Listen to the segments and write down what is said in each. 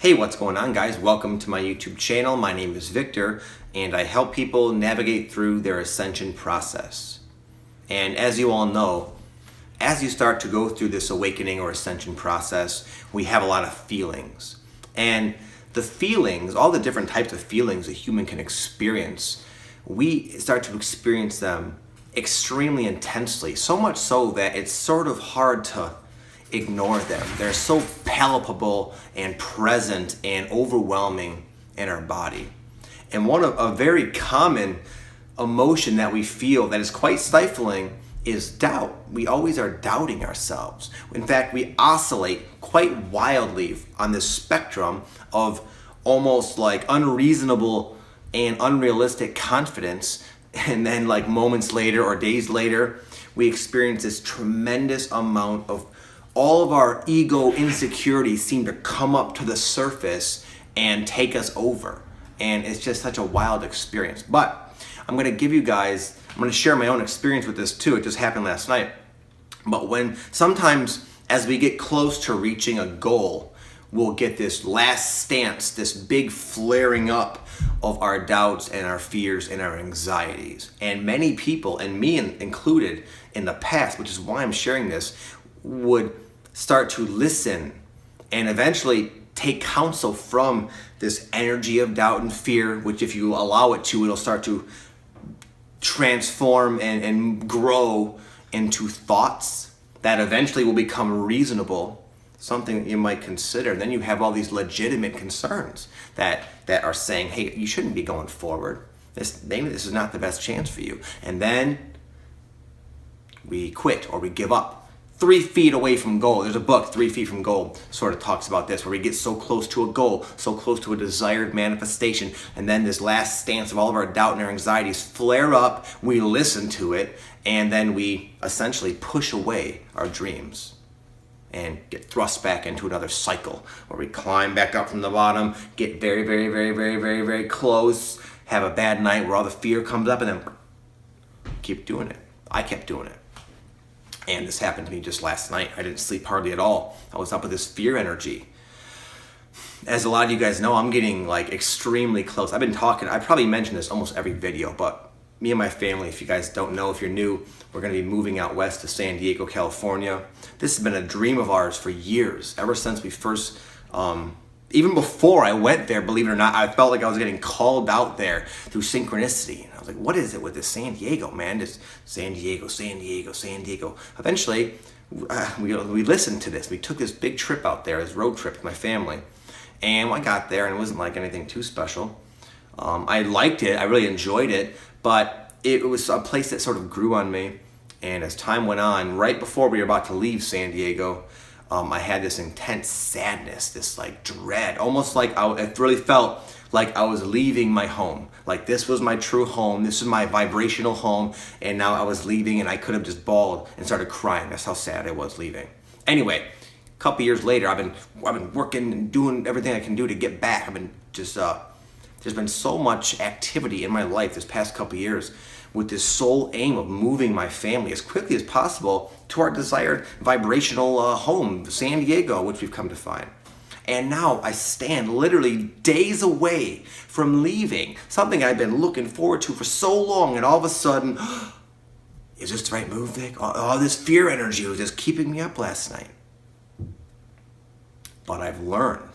Hey, what's going on, guys? Welcome to my YouTube channel. My name is Victor, and I help people navigate through their ascension process. And as you all know, as you start to go through this awakening or ascension process, we have a lot of feelings. And the feelings, all the different types of feelings a human can experience, we start to experience them extremely intensely, so much so that it's sort of hard to ignore them. They're so palpable and present and overwhelming in our body. And one of a very common emotion that we feel that is quite stifling is doubt. We always are doubting ourselves. In fact, we oscillate quite wildly on this spectrum of almost like unreasonable and unrealistic confidence, and then like moments later or days later, we experience this tremendous amount of all of our ego insecurities seem to come up to the surface and take us over. And it's just such a wild experience. But I'm going to share my own experience with this too. It just happened last night. But when sometimes as we get close to reaching a goal, we'll get this last stance, this big flaring up of our doubts and our fears and our anxieties. And many people, and me included in the past, which is why I'm sharing this, would start to listen and eventually take counsel from this energy of doubt and fear, which if you allow it to, it'll start to transform and grow into thoughts that eventually will become reasonable, something that you might consider. And then you have all these legitimate concerns that are saying, hey, you shouldn't be going forward. Maybe this is not the best chance for you. And then we quit or we give up. 3 feet away from goal. There's a book, 3 Feet from Goal, sort of talks about this, where we get so close to a goal, so close to a desired manifestation, and then this last stance of all of our doubt and our anxieties flare up, we listen to it, and then we essentially push away our dreams and get thrust back into another cycle where we climb back up from the bottom, get very, very, very, very, very, very close, have a bad night where all the fear comes up, and then keep doing it. I kept doing it. And this happened to me just last night. I didn't sleep hardly at all. I was up with this fear energy. As a lot of you guys know, I'm getting like extremely close. I probably mentioned this almost every video, but me and my family, if you guys don't know, if you're new, we're gonna be moving out west to San Diego, California. This has been a dream of ours for years, ever since we first, even before I went there, believe it or not, I felt like I was getting called out there through synchronicity. And I was like, what is it with this San Diego, man? Just San Diego, San Diego, San Diego. Eventually, we listened to this. We took this big trip out there, this road trip with my family. And I got there, and it wasn't like anything too special. I liked it. I really enjoyed it. But it was a place that sort of grew on me. And as time went on, right before we were about to leave San Diego, I had this intense sadness, this like dread, almost like it really felt like I was leaving my home. Like this was my true home, this is my vibrational home, and now I was leaving, and I could have just bawled and started crying. That's how sad I was leaving. Anyway, a couple years later, I've been working and doing everything I can do to get back. I've been just there's been so much activity in my life this past couple years with this sole aim of moving my family as quickly as possible to our desired vibrational home, San Diego, which we've come to find. And now I stand literally days away from leaving, something I've been looking forward to for so long, and all of a sudden, is this the right move, Vic? Oh, this fear energy was just keeping me up last night. But I've learned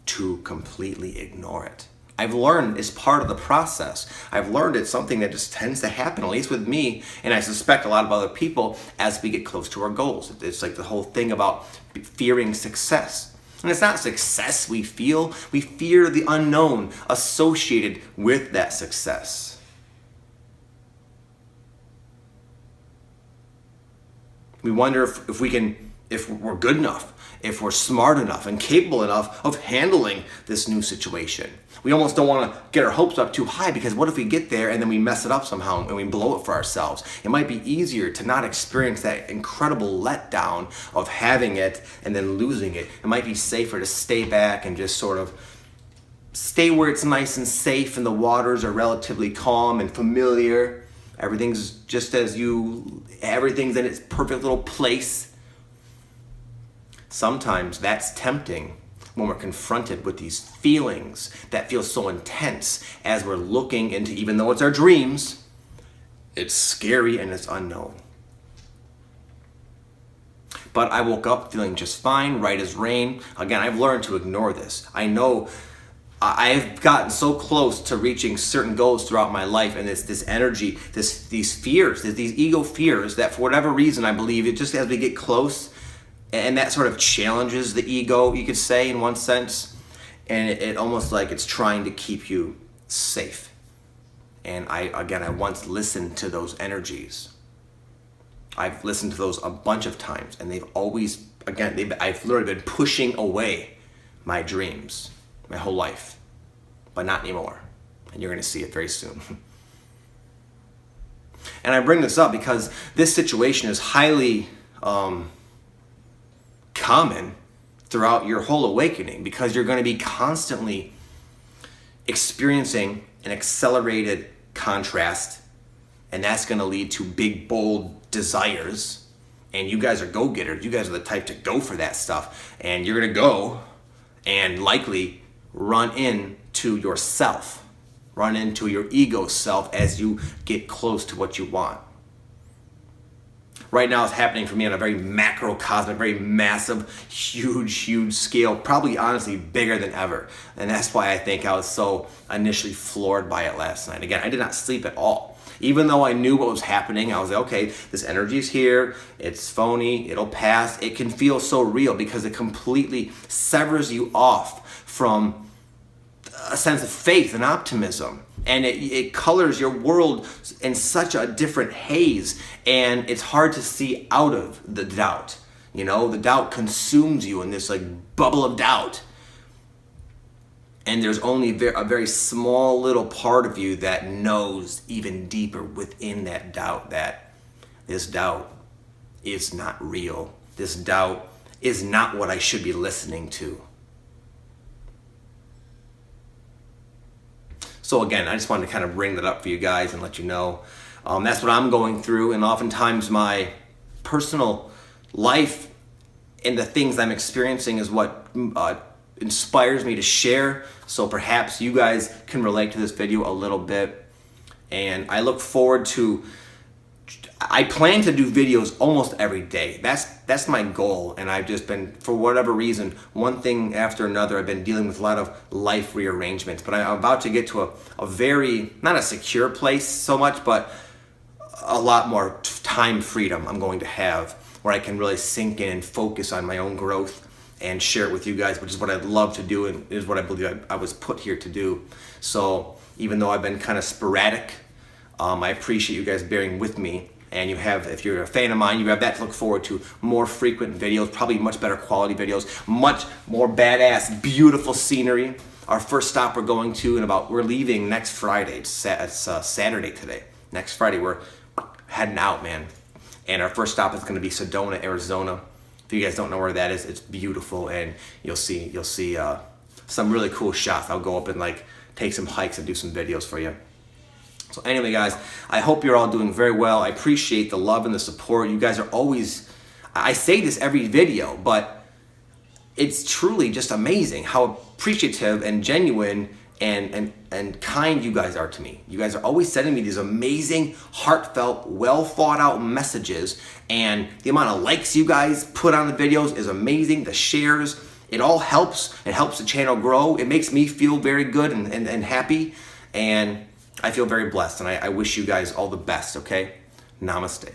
to completely ignore it. I've learned it's part of the process. I've learned it's something that just tends to happen, at least with me, and I suspect a lot of other people as we get close to our goals. It's like the whole thing about fearing success. And it's not success we fear the unknown associated with that success. We wonder if we're good enough, if we're smart enough and capable enough of handling this new situation. We almost don't want to get our hopes up too high, because what if we get there and then we mess it up somehow and we blow it for ourselves? It might be easier to not experience that incredible letdown of having it and then losing it. It might be safer to stay back and just sort of stay where it's nice and safe and the waters are relatively calm and familiar. Everything's in its perfect little place. Sometimes that's tempting when we're confronted with these feelings that feel so intense as we're looking into, even though it's our dreams, it's scary and it's unknown. But I woke up feeling just fine, right as rain. Again, I've learned to ignore this. I know I've gotten so close to reaching certain goals throughout my life, and it's this energy, these fears, these ego fears that for whatever reason I believe it just as we get close, and that sort of challenges the ego, you could say, in one sense, and it almost like it's trying to keep you safe. And I once listened to those energies. I've listened to those a bunch of times, and they've always, I've literally been pushing away my dreams my whole life, but not anymore. And you're going to see it very soon. And I bring this up because this situation is highly common throughout your whole awakening, because you're going to be constantly experiencing an accelerated contrast, and that's going to lead to big, bold desires. And you guys are go-getters. You guys are the type to go for that stuff, and you're going to go and likely run into yourself, run into your ego self as you get close to what you want. Right now it's happening for me on a very macrocosmic, very massive, huge scale, probably honestly bigger than ever. And that's why I think I was so initially floored by it last night. Again, I did not sleep at all. Even though I knew what was happening, I was like, okay, this energy's here, it's phony, it'll pass. It can feel so real because it completely severs you off from a sense of faith and optimism. And it colors your world in such a different haze, and it's hard to see out of the doubt. You know, the doubt consumes you in this like bubble of doubt. And there's only a very small little part of you that knows even deeper within that doubt that this doubt is not real. This doubt is not what I should be listening to. So again, I just wanted to kind of bring that up for you guys and let you know. That's what I'm going through, and oftentimes my personal life and the things I'm experiencing is what inspires me to share. So perhaps you guys can relate to this video a little bit. And I look forward to, I plan to do videos almost every day. That's my goal. And I've just been, for whatever reason, one thing after another, I've been dealing with a lot of life rearrangements. But I'm about to get to a very, not a secure place so much, but a lot more time freedom I'm going to have, where I can really sink in and focus on my own growth and share it with you guys, which is what I'd love to do and is what I believe I was put here to do. So even though I've been kind of sporadic, I appreciate you guys bearing with me. And you have, if you're a fan of mine, you have that to look forward to. More frequent videos, probably much better quality videos, much more badass, beautiful scenery. Our first stop we're going to we're leaving next Friday. It's Saturday today. Next Friday we're heading out, man. And our first stop is going to be Sedona, Arizona. If you guys don't know where that is, it's beautiful, and you'll see some really cool shots. I'll go up and like take some hikes and do some videos for you. So anyway, guys, I hope you're all doing very well. I appreciate the love and the support. You guys are always, I say this every video, but it's truly just amazing how appreciative and genuine and kind you guys are to me. You guys are always sending me these amazing, heartfelt, well thought out messages, and the amount of likes you guys put on the videos is amazing. The shares, it all helps. It helps the channel grow. It makes me feel very good and happy, and I feel very blessed, and I wish you guys all the best, okay? Namaste.